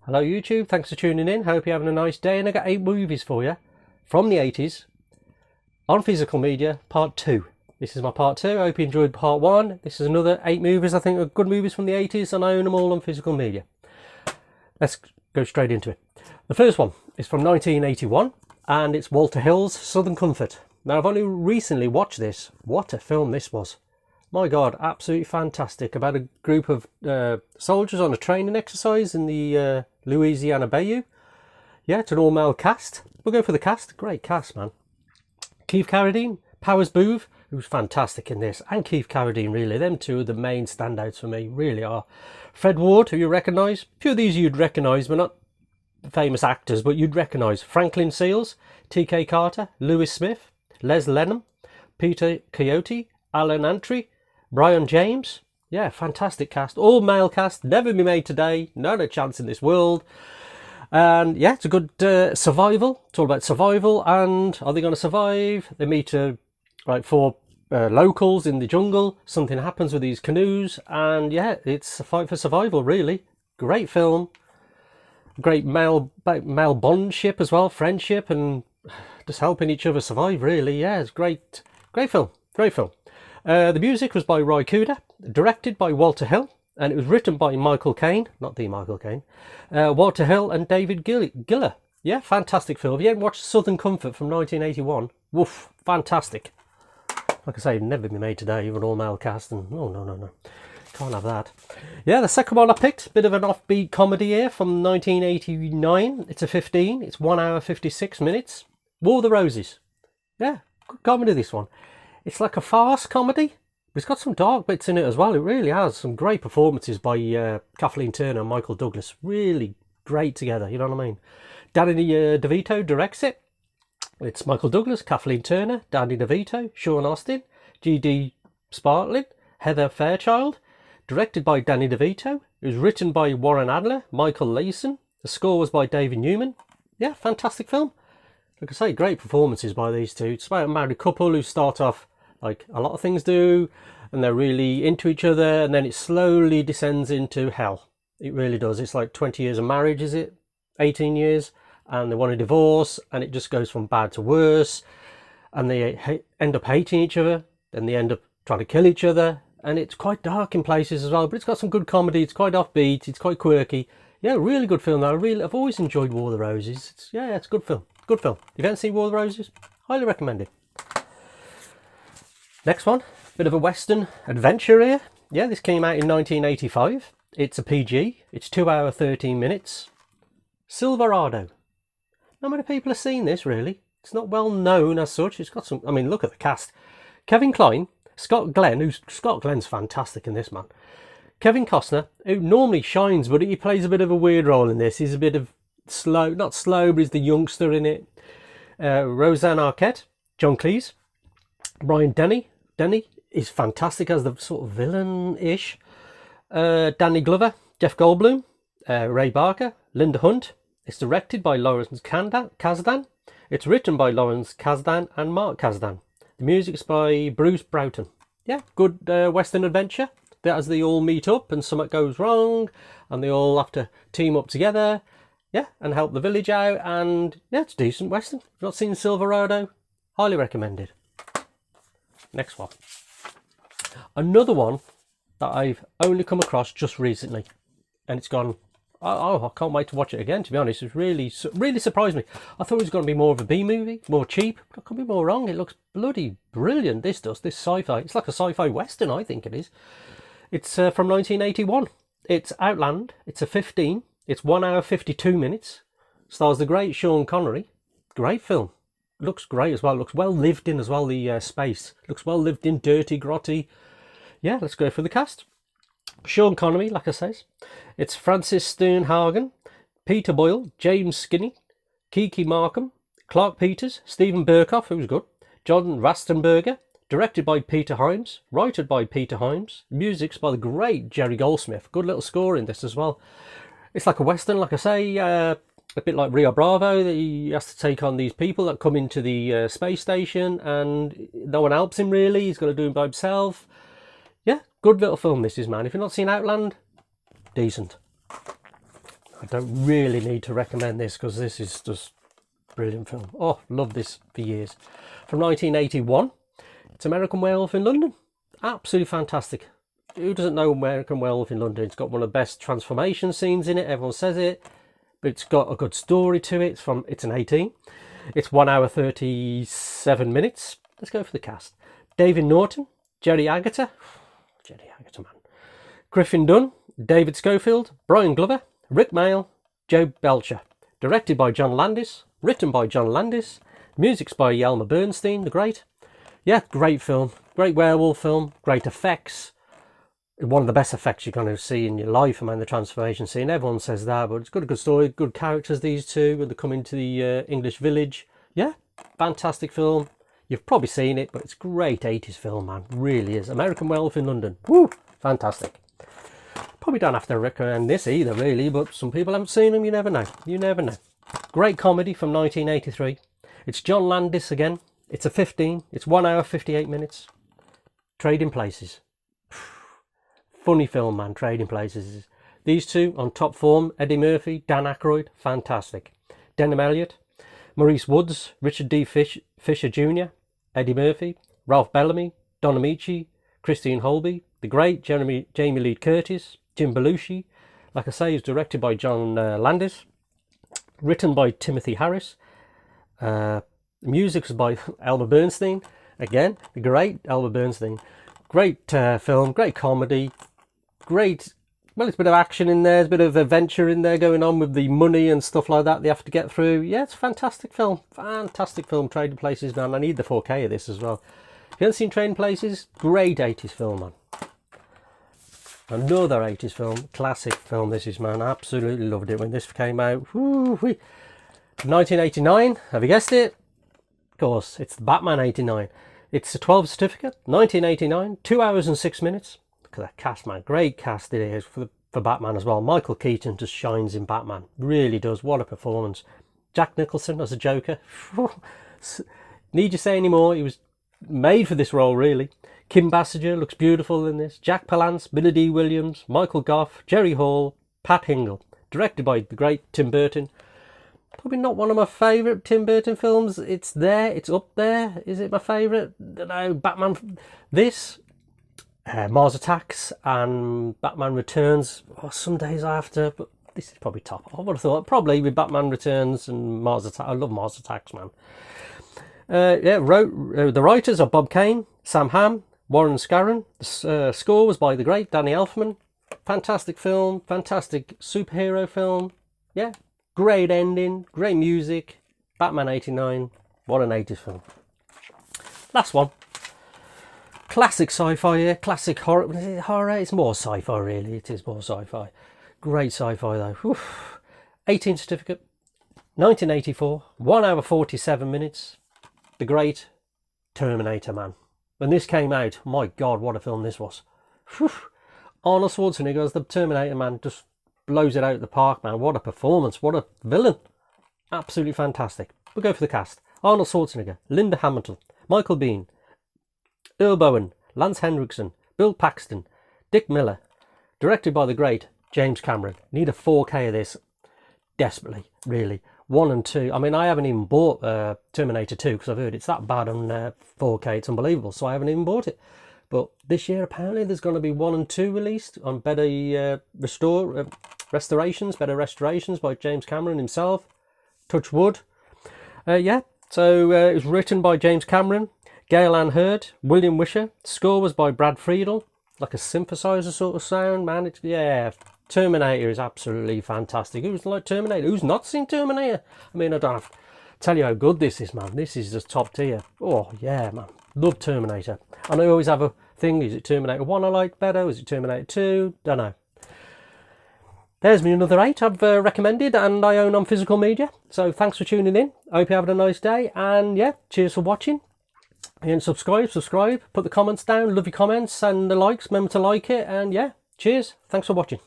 Hello YouTube, thanks for tuning in. Hope you're having a nice day, and I got 8 movies for you from the 80s on physical media, part 2. This is my part 2. I hope you enjoyed part 1. This is another 8 movies I think are good movies from the 80s, and I own them all on physical media. Let's go straight into it. The first one is from 1981 and it's Walter Hill's Southern Comfort. Now I've only recently watched this. What a film this was. My God, absolutely fantastic. About a group of soldiers on a training exercise in the Louisiana Bayou. Yeah, it's an all-male cast. We'll go for the cast. Great cast, man. Keith Carradine, Powers Boothe, who's fantastic in this, and Keith Carradine, really. Them two are the main standouts for me, really are. Fred Ward, who you recognise. A few of these you'd recognise, but not famous actors, but you'd recognise. Franklin Seals, T.K. Carter, Lewis Smith, Les Lenham, Peter Coyote, Alan Antry, Brian James. Yeah, fantastic cast. All male cast, never be made today, not a chance in this world. And yeah, it's a good survival. It's all about survival, and are they going to survive? They meet like 4 locals in the jungle. Something happens with these canoes, and yeah, it's a fight for survival, really. Great film. Great male bondship as well, friendship, and just helping each other survive, really. Yeah, it's great film. Great film. The music was by Roy Cooder, directed by Walter Hill, and it was written by Michael Caine, not the Michael Caine, Walter Hill and David Giller. Yeah, fantastic film. If you haven't watched Southern Comfort from 1981, woof, fantastic. Like I say, never been made today with an all-male cast, and no. Can't have that. Yeah, the second one I picked, bit of an offbeat comedy here from 1989. It's a 15. It's 1 hour 56 minutes. War of the Roses. Yeah, good comedy, this one. It's like a farce comedy. It's got some dark bits in it as well. It really has. Some great performances by Kathleen Turner and Michael Douglas. Really great together, you know what I mean? Danny DeVito directs it. It's Michael Douglas, Kathleen Turner, Danny DeVito, Sean Austin, G.D. Spartlin, Heather Fairchild. Directed by Danny DeVito. It was written by Warren Adler, Michael Layson. The score was by David Newman. Yeah, fantastic film. Like I say, great performances by these two. It's about a married couple who start off like a lot of things do, and they're really into each other, and then it slowly descends into hell. It really does. It's like 20 years of marriage, is it? 18 years, and they want a divorce, and it just goes from bad to worse, and they end up hating each other, then they end up trying to kill each other, and it's quite dark in places as well, but it's got some good comedy. It's quite offbeat, it's quite quirky. Yeah, really good film though. I've always enjoyed War of the Roses. It's a good film. Good film. If you haven't seen War of the Roses, highly recommend it. Next one, bit of a Western adventure here. Yeah, this came out in 1985. It's a PG. It's 2 hour 13 minutes. Silverado. Not many people have seen this, really. It's not well known as such. It's got some, I mean, look at the cast. Kevin Kline, Scott Glenn's fantastic in this, man. Kevin Costner, who normally shines, but he plays a bit of a weird role in this. He's a bit of not slow, but he's the youngster in it. Roseanne Arquette, John Cleese, Brian Denny is fantastic as the sort of villain-ish. Danny Glover, Jeff Goldblum, Ray Barker, Linda Hunt. It's directed by Lawrence Kasdan. It's written by Lawrence Kasdan and Mark Kasdan. The music's by Bruce Broughton. Yeah, good Western adventure. As they all meet up and something goes wrong, and they all have to team up together. Yeah, and help the village out, and yeah, it's a decent Western. If you've not seen Silverado, highly recommended. Next one. Another one that I've only come across just recently, and it's gone, I can't wait to watch it again, to be honest. It's really surprised me. I thought it was going to be more of a B movie, more cheap, but I could be more wrong. It looks bloody brilliant, this sci-fi. It's like a sci-fi Western, I think it is. It's from 1981. It's Outland. It's a 15. It's 1 hour 52 minutes. Stars the great Sean Connery. Great film. Looks great as well. Looks well lived in as well, the space. Looks well lived in, dirty, grotty. Yeah, let's go for the cast. Sean Connery, like I says. It's Francis Sternhagen, Peter Boyle, James Skinney, Kiki Markham, Clark Peters, Stephen Burkoff, who's good, John Rastenberger. Directed by Peter Hyams, written by Peter Hyams. Music's by the great Jerry Goldsmith. Good little score in this as well. It's like a Western, like I say, a bit like Rio Bravo. That he has to take on these people that come into the space station, and no one helps him really. He's got to do it by himself. Yeah, good little film this is, man. If you've not seen Outland, decent. I don't really need to recommend this because this is just brilliant film. Oh, love this for years. From 1981, it's American Werewolf in London. Absolutely fantastic. Who doesn't know American Werewolf in London? It's got one of the best transformation scenes in it. Everyone says it. But it's got a good story to it. It's an 18. It's 1 hour 37 minutes. Let's go for the cast. David Norton, Jerry Agutter, man. Griffin Dunn, David Schofield, Brian Glover, Rick Mayall, Joe Belcher. Directed by John Landis, written by John Landis, music's by Elmer Bernstein, the great. Yeah, great film, great werewolf film, great effects. One of the best effects you're going to see in your life, I mean, the transformation scene. Everyone says that, but it's got a good story, good characters, these two, when they come into the English village. Yeah, fantastic film. You've probably seen it, but it's a great 80s film, man. Really is. American Werewolf in London. Woo! Fantastic. Probably don't have to recommend this either, really, but some people haven't seen them. You never know. You never know. Great comedy from 1983. It's John Landis again. It's a 15. It's 1 hour 58 minutes. Trading Places. Funny film, man. Trading Places. These two on top form. Eddie Murphy, Dan Aykroyd. Fantastic. Denham Elliott, Maurice Woods, Richard D. Fisher Jr., Eddie Murphy, Ralph Bellamy, Don Amici, Christine Holby, the great Jamie Lee Curtis, Jim Belushi. Like I say, it's directed by John Landis, written by Timothy Harris. Music was by Elmer Bernstein. Again, the great Elmer Bernstein. Great film, great comedy, great. Well, it's a bit of action in there, there's a bit of adventure in there going on with the money and stuff like that they have to get through. Yeah, it's a fantastic film. Fantastic film, Trading Places, man. I need the 4K of this as well. If you haven't seen Trading Places, great 80s film, man. Another 80s film, classic film this is, man. Absolutely loved it when this came out. Woo-wee. 1989, have you guessed it? Of course, it's the Batman 89. It's a 12 certificate, 1989, 2 hours and 6 minutes. Look at that cast, man. Great cast it is for Batman as well. Michael Keaton just shines in Batman. Really does. What a performance. Jack Nicholson as a Joker. Need you say any more? He was made for this role, really. Kim Basinger looks beautiful in this. Jack Palance, Billy D. Williams, Michael Gough, Jerry Hall, Pat Hingle. Directed by the great Tim Burton. Probably not one of my favourite Tim Burton films. It's there. It's up there. Is it my favourite? No, Batman. This, Mars Attacks and Batman Returns. Oh, some days I have to, but this is probably top. I would have thought probably with Batman Returns and Mars Attacks. I love Mars Attacks, man. The writers are Bob Kane, Sam Hamm, Warren Scarron. The score was by the great Danny Elfman. Fantastic film. Fantastic superhero film. Yeah. Great ending, great music. Batman 89, what an 80s film. Last one. Classic sci-fi here, classic horror. Is it horror? It's more sci-fi, really. It is more sci-fi. Great sci-fi, though. Oof. 18 certificate, 1984, 1 hour 47 minutes. The great Terminator, man. When this came out, my God, what a film this was. Whew. Arnold Schwarzenegger as the Terminator, man, just blows it out of the park, man. What a performance. What a villain. Absolutely fantastic. We'll go for the cast. Arnold Schwarzenegger, Linda Hamilton, Michael Biehn, Earl Bowen, Lance Henriksen, Bill Paxton, Dick Miller. Directed by the great James Cameron. Need a 4K of this. Desperately, really. 1 and 2. I mean, I haven't even bought Terminator 2 because I've heard it's that bad on 4K. It's unbelievable. So I haven't even bought it. But this year, apparently, there's going to be 1 and 2 released on better restorations by James Cameron himself. Touch wood. Yeah, so it was written by James Cameron, Gail Ann Hurd, William Wisher. The score was by Brad Friedel. Like a synthesizer sort of sound, man. It's, yeah, Terminator is absolutely fantastic. Who's like Terminator? Who's not seen Terminator? I mean, I don't have to tell you how good this is, man. This is just top tier. Oh, yeah, man. Love Terminator. And I always have a thing. Is it Terminator 1 I like better? Is it Terminator 2? Don't know. There's me another 8 I've recommended and I own on physical media. So thanks for tuning in. I hope you're having a nice day. And yeah, cheers for watching. And subscribe. Put the comments down. Love your comments and the likes. Remember to like it. And yeah, cheers. Thanks for watching.